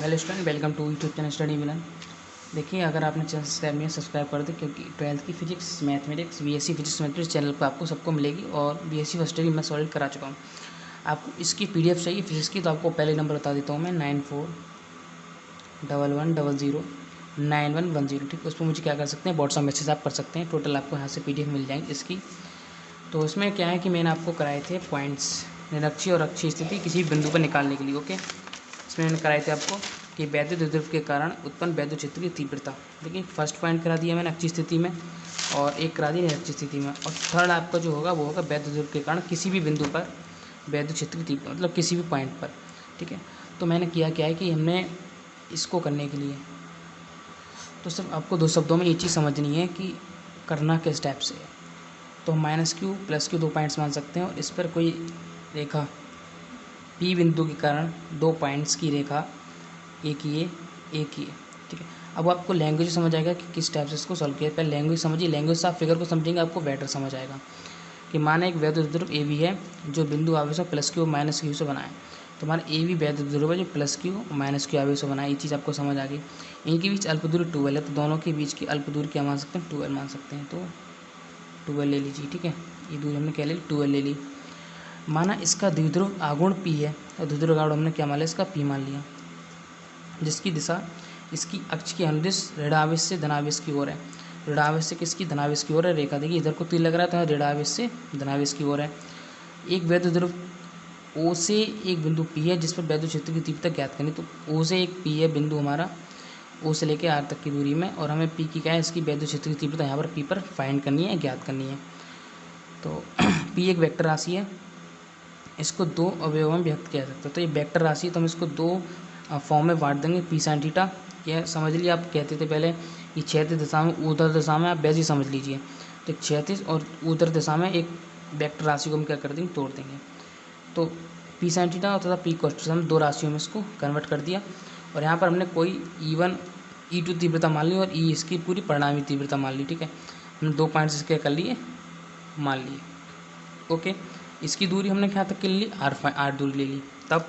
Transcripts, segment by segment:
Hello student, welcome to YouTube channel study Milan. देखिए, अगर आपने चैनल सब्सक्राइब नहीं है, सब्सक्राइब कर दें, क्योंकि 12th की physics, mathematics, BSc physics mathematics channel पर आपको सबको मिलेगी। और बीएससी फर्स्ट ईयर मैं सॉल्व करा चुका हूँ। आपको इसकी पीडीएफ चाहिए फिजिक्स की, तो आपको पहले नंबर बता देता हूँ मैं, 9411009110। ठीक है, उस पर मुझे क्या कर सकते हैं, व्हाट्सएप मैसेज आप कर सकते हैं। टोटल आपको यहाँ से पीडीएफ मिल जाएंगी इसकी। तो इसमें क्या है कि मैंने आपको कराए थे पॉइंट्स, निरक्षीय और अक्षीय स्थिति किसी भी बिंदु पर निकालने के लिए। ओके, इसमें मैंने कराए थे आपको कि वैद्युत द्रव्य के कारण उत्पन्न वैद्युत क्षेत्र की तीव्रता। देखिए, फर्स्ट पॉइंट करा दिया मैंने अक्षीय स्थिति में, और एक करा दी निरक्षीय स्थिति में, और थर्ड आपका जो होगा वो होगा वैद्युत द्रव्य के कारण किसी भी बिंदु पर वैद्युत क्षेत्र की तीव्रता, मतलब किसी भी पॉइंट पर। ठीक है, तो मैंने किया क्या है कि हमने इसको करने के लिए तो सिर्फ आपको दो शब्दों में ये चीज़ समझनी है कि करना किस टाइप से है। तो हम -q +q 2 पॉइंट्स मान सकते हैं, और इस पर कोई रेखा P बिंदु के कारण 2 पॉइंट्स की रेखा एक ये एक ये। ठीक है, अब आपको लैंग्वेज समझ आएगा कि किस टाइप से इसको सॉल्व किया। पहले लैंग्वेज समझिए, लैंग्वेज से आप फिगर को समझेंगे, आपको बेटर समझ आएगा। कि माना एक वैद्युत ध्रुव AB है जो बिंदु आवेश +q और -q से बना है। तो हमारा AB वैद्युत ध्रुव है जो +q और -q आवेश से बना है। ये चीज़ आपको समझ आ गई। इनके बीच अल्प दूरी 12 है, तो दोनों के बीच की अल्प दूरी क्या मान सकते हैं, 12 मान सकते हैं। तो 12 ले लीजिए। ठीक है, ये दूरी हमने क्या ले ली, 12 ले ली। माना इसका द्विध्रुव आघूर्ण P है, और द्विध्रुव आघूर्ण हमने क्या मान लिया, इसका P मान लिया, जिसकी दिशा इसकी अक्ष की अनुदिश ऋणावेश से धनावेश की ओर है। ऋणावेश से किसकी, धनावेश की ओर है रेखा। देखिए, इधर को तीर लग रहा है तो ऋणावेश से धनावेश की ओर है। एक वैद्युत ध्रुव O से एक बिंदु P है जिस पर वैद्युत क्षेत्र की तीव्रता ज्ञात करनी। तो O से एक P है बिंदु हमारा, O से लेकर R तक की दूरी में, और हमें P की क्या है, इसकी वैद्युत क्षेत्र की तीव्रता यहाँ पर P पर फाइंड करनी है, ज्ञात करनी है। तो P एक वेक्टर राशि है, इसको दो अवयवों में व्यक्त किया जा सकता है। तो ये वेक्टर राशि है, तो हम इसको दो फॉर्म में बांट देंगे। P sin थीटा, यह समझ लीजिए, आप कहते थे पहले ये क्षैतिज दिशा में, ऊर्ध्वाधर दिशा में, आप वैसे ही समझ लीजिए। तो क्षैतिज और ऊर्ध्वाधर दिशा में एक वेक्टर राशि को हम क्या कर देंगे, तोड़ देंगे। तो P sin थीटा तथा P cos थीटा, हम दो राशियों में इसको कन्वर्ट कर दिया। और यहाँ पर हमने कोई E1 E2 तीव्रता मान ली, और E इसकी पूरी परिणामी तीव्रता मान ली। ठीक है, हमने 2 पॉइंट्स इसके कर लिए, मान लिए। ओके, इसकी दूरी हमने क्या तक के ले ली, R दूरी ले ली। तब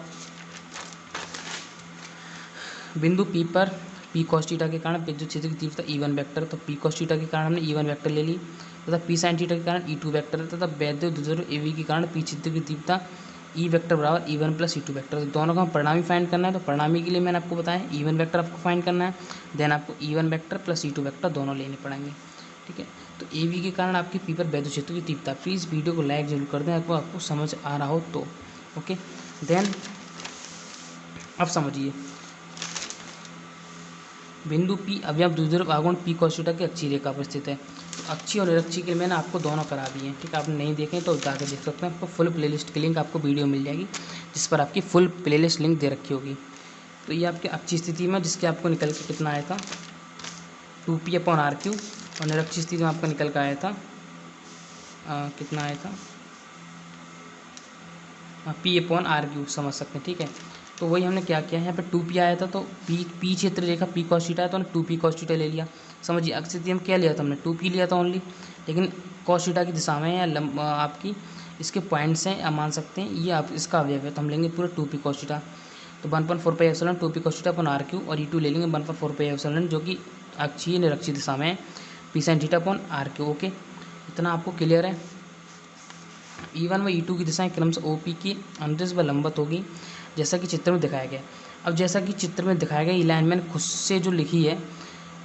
बिंदु P पर P cos थीटा के कारण विद्युत क्षेत्र की तीव्रता E1 वेक्टर, तो P cos थीटा के कारण हमने E1 वेक्टर ले ली, तथा P sin थीटा के कारण E2 वेक्टर, तथा वैद्युत ध्रुव AB के कारण P क्षेत्र की तीव्रता E वेक्टर बराबर E1 + E2 वेक्टर। तो दोनों का हम परिणामी फाइंड करना है। तो परिणामी के लिए मैंने आपको बताया E1 वेक्टर आपको फाइंड करना है, देन आपको E1 वेक्टर + E2 वेक्टर दोनों लेने पड़ेंगे। ठीक है, तो AB के कारण आपकी P पर वैद्युत क्षेत्र की तीव्रता। प्लीज़ वीडियो को लाइक जरूर कर दें, आपको समझ आ रहा हो तो। ओके, देन अब समझिए, बिंदु P अवयव द्विध्रुव आघूर्ण P cos थीटा की अक्षीय रेखा पर स्थित है। तो अक्षीय और निरक्षीय के लिए मैंने आपको दोनों करा दिए हैं। ठीक है, आपने नहीं देखें तो जाकर देख सकते हैं। आपको फुल प्लेलिस्ट की लिंक आपको वीडियो मिल जाएगी, जिस पर आपकी फुल प्लेलिस्ट लिंक दे रखी होगी। तो ये आपकी अक्षीय स्थिति में, जिसके आपको निकल के कितना आया था, 2P/R3, और निरक्षीय स्थिति में आपका निकल कर आया था कितना आया था, P/R3 समझ सकते हैं। ठीक है, तो वही हमने क्या किया है, यहाँ पे 2P आया था, तो P क्षेत्र रेखा P cos थीटा है, तो हमने 2P cos थीटा ले लिया। समझिए, अक्ष स्थिति हम क्या लिया था, हमने 2P लिया था ओनली, लेकिन cos थीटा की दिशा में या आपकी इसके पॉइंट्स हैं, आप मान सकते हैं ये आप इसका अवयव है, तो हम लेंगे पूरा 2P cos थीटा। तो 1/4πε 2P cos थीटा अपन R3, और E2 ले लेंगे 1/4πε, जो कि अक्षीय निरक्षीय दिशा में है, P sin थीटा अपन R3। ओके, इतना आपको क्लियर है। E1 व E2 की दिशाएं क्रमशः OP की अनुदिश व लंबवत होगी, जैसा कि चित्र में दिखाया गया। अब जैसा कि चित्र में दिखाया गया, ये लाइन मैंने खुद से जो लिखी है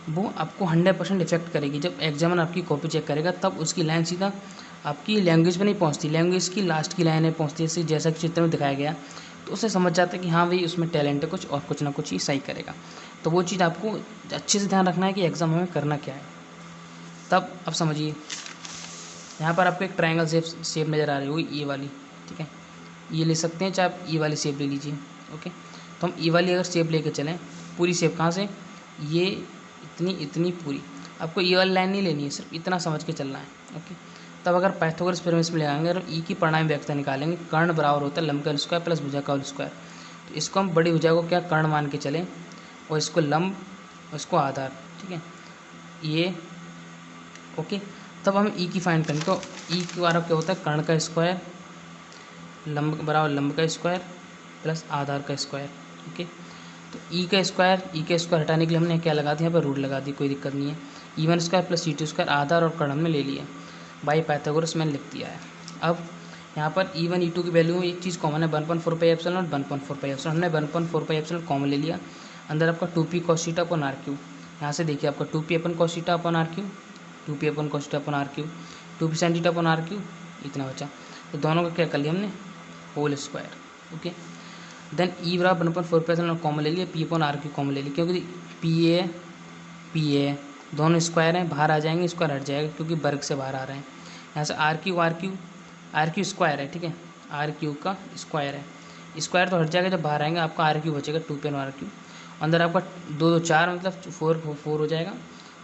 वो आपको 100% इफेक्ट करेगी। जब एग्जामिनर आपकी कॉपी चेक करेगा तब उसकी लाइन सीधा आपकी लैंग्वेज में नहीं पहुंचती, लैंग्वेज की लास्ट की लाइन में पहुंचती है, जैसा कि चित्र में दिखाया गया। तो उससे समझ जाता है कि हाँ भाई, उसमें टैलेंट है कुछ, और कुछ ना कुछ ही सही करेगा। तो वो चीज़ आपको अच्छे से ध्यान रखना है कि एग्ज़ाम में करना क्या है। तब अब समझिए, यहाँ पर आपको एक ट्रायंगल शेप नज़र आ रही होगी, ये वाली। ठीक है, ये ले सकते हैं, चाहे आप ये वाली शेप ले लीजिए। ओके, तो हम ये वाली अगर शेप लेके चलें, पूरी शेप कहाँ से, ये इतनी इतनी पूरी, आपको ये वाली लाइन नहीं लेनी है, सिर्फ इतना समझ के चलना है। ओके, तब अगर पाइथागोरस थ्योरम में लगाएंगे और ई की परिणामी व्यवस्था निकालेंगे, कर्ण बराबर होता है लंब का स्क्वायर प्लस भुजा का होल स्क्वायर। तो इसको हम बड़ी भुजा को क्या कर्ण मान के चलें, और इसको लंब, इसको आधार। ठीक है, ये ओके, तब हम ई की फाइंड करेंगे। तो ई के बारे क्या होता है, कर्ण का स्क्वायर लंब बराबर लंब का स्क्वायर प्लस आधार का स्क्वायर। ओके, तो ई का स्क्वायर हटाने के लिए हमने क्या लगा दिया, यहाँ पर रूट लगा दी, कोई दिक्कत नहीं है। E1² प्लस E2² आधार और कर्ण हमने ले लिया, बाई पाइथागोरस मैंने लिख दिया है। अब यहाँ पर E1 E2 की वैल्यू में एक चीज़ कॉमन है, 1.4 पाई एप्सिलॉन और 1.4 पाई एप्सिलॉन। हमने 1.4 पाई एप्सिलॉन कॉमन ले लिया। अंदर आपका 2p cos theta upon r cube, यहाँ से देखिए आपका 2p अपन cos theta upon r cube, 2p अपन cos theta upon r cube, 2p sin theta upon r cube, इतना बचा। तो दोनों का क्या कर लिया हमने, होल स्क्वायर। ओके, देन ई बराबर 1.4 पाई एप्सिलॉन कॉमन ले लिया, p upon r cube common ले लिया, क्योंकि p a दोनों स्क्वायर हैं, बाहर आ जाएंगे, स्क्वायर हट जाएगा क्योंकि वर्ग से बाहर आ रहे हैं। यहाँ से r क्यूब स्क्वायर है, ठीक है, r क्यूब का स्क्वायर है, स्क्वायर तो हट जाएगा जब बाहर आएंगे, आपका r क्यूब बचेगा 2p r क्यूब। अंदर आपका 2 2 4 मतलब 4 हो जाएगा,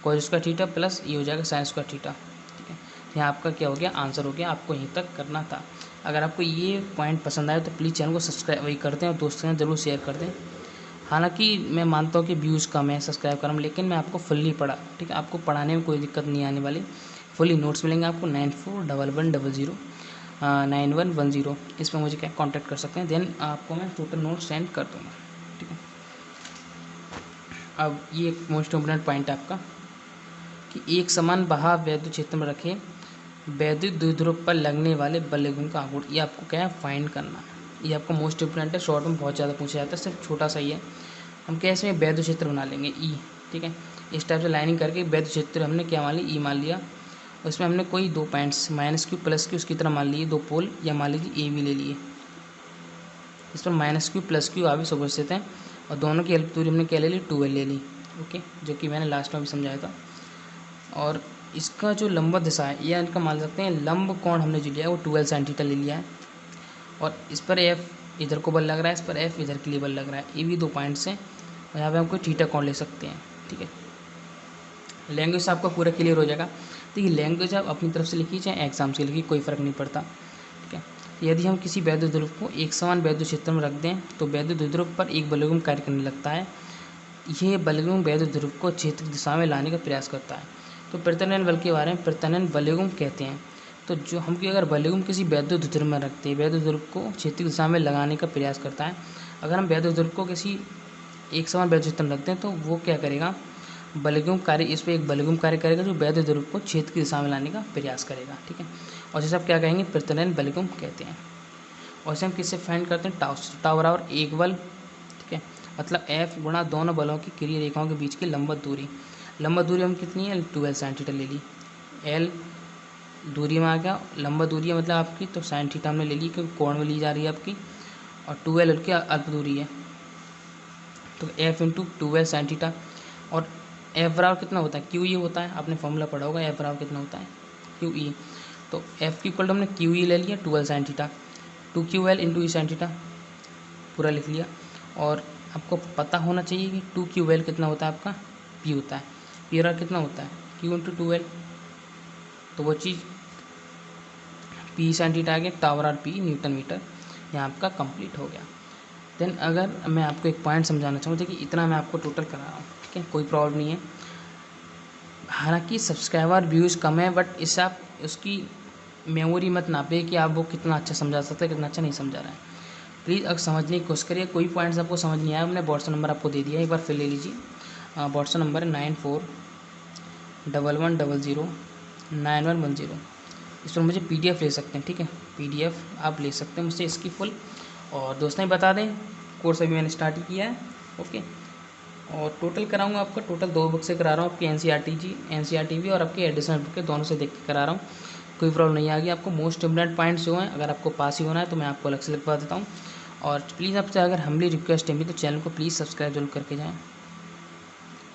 cos स्क्वायर थीटा प्लस ये हो जाएगा sin स्क्वायर थीटा, ठीक है। यहाँ आपका क्या हो गया, आंसर हो गया, आपको यहीं तक करना था। अगर आपको ये पॉइंट पसंद आए तो प्लीज़ चैनल को सब्सक्राइब वही कर दें और दोस्तों से ज़रूर शेयर कर दें। हालांकि मैं मानता हूँ कि व्यूज़ कम है, सब्सक्राइब कम, लेकिन मैं आपको फुल्ली पढ़ा, ठीक है, आपको पढ़ाने में कोई दिक्कत नहीं आने वाली। फुल्ली नोट्स मिलेंगे आपको 9411009110, इस पर मुझे क्या कांटेक्ट कर सकते हैं, देन आपको मैं टोटल नोट्स सेंड कर दूँगा, ठीक है। अब ये एक मोस्ट इम्पोर्टेंट पॉइंट है आपका कि एक समान बहाव वैद्युत क्षेत्र में रखे वैद्युत द्विध्रुव पर लगने वाले बलयुग्म का आघूर्ण, ये आपको क्या है फाइंड करना है। ये आपको मोस्ट इम्पोर्टेंट है, शॉर्ट में बहुत ज़्यादा पूछा जाता है, सिर्फ छोटा सा ही है। हम क्या इसमें वैद्युत क्षेत्र बना लेंगे ई, ठीक है, इस टाइप से लाइनिंग करके वैद्युत क्षेत्र हमने क्या मान लिया, ई मान लिया। उसमें हमने कोई 2 पॉइंट्स -q +q उसकी तरह मान लिए, 2 पोल, या मान लीजिए ए भी ले लिए। इस पर -q +q आप भी समझ सकते हैं, और दोनों की हेल्प दूरी हमने क्या ले ली, 2l ले ली, ओके, जो कि मैंने लास्ट में भी समझाया था। और इसका जो लंबवत दिशा है, या इनका मान सकते हैं लंब कोण हमने जो लिया है वो 12 sin थीटा ले लिया है। और इस पर f इधर को बल लग रहा है, इस पर f इधर के लिए बल लग रहा है, ये भी 2 पॉइंट्स हैं, और यहाँ पे हम कोई थीटा कोण ले सकते हैं, ठीक है। लैंग्वेज से आपका पूरा क्लियर हो जाएगा। देखिए लैंग्वेज आप अपनी तरफ से लिखिए चाहे एग्जाम से लिखिए, कोई फ़र्क नहीं पड़ता, ठीक है। यदि हम किसी वैद्युत ध्रुव को एक समान वैद्युत क्षेत्र में रख दें तो वैद्युत ध्रुव पर एक बलयुग्म कार्य करने लगता है। यह बलयुग्म वैद्युत ध्रुव को क्षेत्र दिशा में लाने का प्रयास करता है। तो प्रत्यानयन बल के बारे में प्रत्यानयन बलयुग्म कहते हैं। तो जो हम अगर बलयुग्म किसी वैद्युत ध्रुव में रखते हैं, वैद्युत ध्रुव को क्षेत्रीय दिशा में लगाने का प्रयास करता है। अगर हम वैद्युत ध्रुव को किसी एक समान वैद्युत क्षेत्र में रखते हैं तो वो क्या करेगा, बलयुग्म कार्य, इस पर एक बलयुग्म कार्य करेगा जो वैद्युत ध्रुव को क्षेत्र की दिशा में लाने का प्रयास करेगा, ठीक है। और जैसे आप क्या कहेंगे, प्रत्यानयन बलयुग्म कहते हैं। और इसे हम किससे फाइंड करते हैं, टाउ बराबर एक बल, ठीक है, मतलब F गुणा दोनों बलों की किरीय रेखाओं के बीच की लंबवत दूरी। लंबवत दूरी हम कितनी है, 12 sin थीटा ले ली, L दूरी में आ गया, लंबवत दूरी है मतलब आपकी, तो sin थीटा हमने ले ली क्योंकि कोण में ली जा रही है आपकी, और 12 की अल्प दूरी है, तो F × 12 sin थीटा। और F बराबर कितना होता है, QE होता है, आपने फॉर्मूला पढ़ा होगा, F बराबर कितना होता है, QE। तो F की इक्वल हमने QE ले लिया 12 sin theta, 2QL × E sin theta, पूरा लिख लिया। और आपको पता होना चाहिए कि 2QL कितना होता है, आपका P होता है, P बराबर कितना होता है, Q × 2L, तो वो चीज़ P sin थीटा आ गया, टाउ बराबर P न्यूटन मीटर, यहाँ आपका कंप्लीट हो गया। देन अगर मैं आपको एक पॉइंट समझाना चाहूँ, देखिए इतना मैं आपको टोटल करा रहा हूँ, ठीक है, कोई प्रॉब्लम नहीं है। हालांकि सब्सक्राइबर व्यूज़ कम है, बट इससे आप उसकी मेमोरी मत नापे कि आप वो कितना अच्छा समझा सकते हैं, कितना अच्छा नहीं समझा रहा है। प्लीज़ अगर समझने की कोशिश करिए, कोई पॉइंट्स आपको समझ नहीं आया, मैंने व्हाट्सअप नंबर आपको दे दिया, एक बार फिर ले लीजिए। व्हाट्सअप नंबर है 9411009110, इस पर मुझे PDF ले सकते हैं, ठीक है, PDF आप ले सकते हैं मुझसे इसकी फुल। और दोस्तों ही बता दें, कोर्स अभी मैंने स्टार्ट ही किया है, ओके। और टोटल कराऊंगा आपका, टोटल 2 बुक से करा रहा हूँ, आपकी NCERT भी और आपकी एडिशनल बुक के दोनों से देख के करा रहा हूँ, कोई प्रॉब्लम नहीं आ गई। आपको मोस्ट इम्पोर्टेंट पॉइंट्स जो हैं, अगर आपको पास ही होना है तो मैं आपको अलग से लिखवा देता हूँ। और प्लीज़ आपसे अगर हम्बली रिक्वेस्ट है भी तो चैनल को प्लीज़ सब्सक्राइब जरूर करके जाएँ,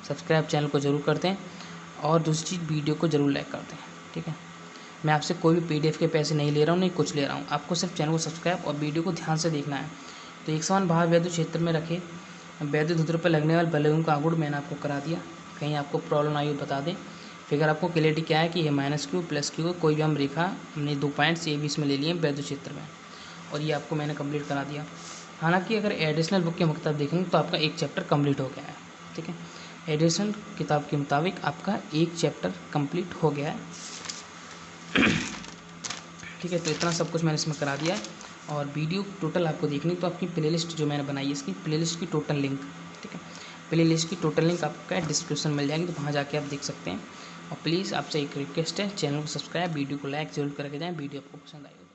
सब्सक्राइब चैनल को ज़रूर करते हैं। और दूसरी चीज़, वीडियो को ज़रूर लाइक करते हैं, ठीक है। मैं आपसे कोई भी PDF के पैसे नहीं ले रहा हूँ, नहीं कुछ ले रहा हूँ, आपको सिर्फ चैनल को सब्सक्राइब और वीडियो को ध्यान से देखना है। तो एक समान भाव वैद्युत क्षेत्र में रखे वैद्युत ध्रुव पर लगने वाले बलयुग्म का आघूर्ण मैंने आपको करा दिया, कहीं आपको प्रॉब्लम आई हो बता दें। फिगर आपको क्लियरिटी क्या है कि ये -q +q कोई भी हम रेखा हमने 2 पॉइंट्स ए बीच में ले लिए वैद्युत क्षेत्र में, और ये आपको मैंने कंप्लीट करा दिया। हालांकि अगर एडिशनल बुक के मुताबिक देखेंगे तो आपका एक चैप्टर कंप्लीट हो गया है, ठीक है, एडिशनल किताब के मुताबिक आपका एक चैप्टर कंप्लीट हो गया है, ठीक है। तो इतना सब कुछ मैंने इसमें करा दिया है। और वीडियो टोटल आपको देखनी तो आपकी प्लेलिस्ट जो मैंने बनाई है, इसकी प्लेलिस्ट की टोटल लिंक, ठीक है। प्ले लिस्ट की टोटल लिंक आपका डिस्क्रिप्शन मिल जाएगी, तो वहाँ जाके आप देख सकते हैं। और प्लीज़ आपसे एक रिक्वेस्ट है, चैनल को सब्सक्राइब, वीडियो को लाइक जरूर करके जाएँ, वीडियो आपको पसंद आएगी।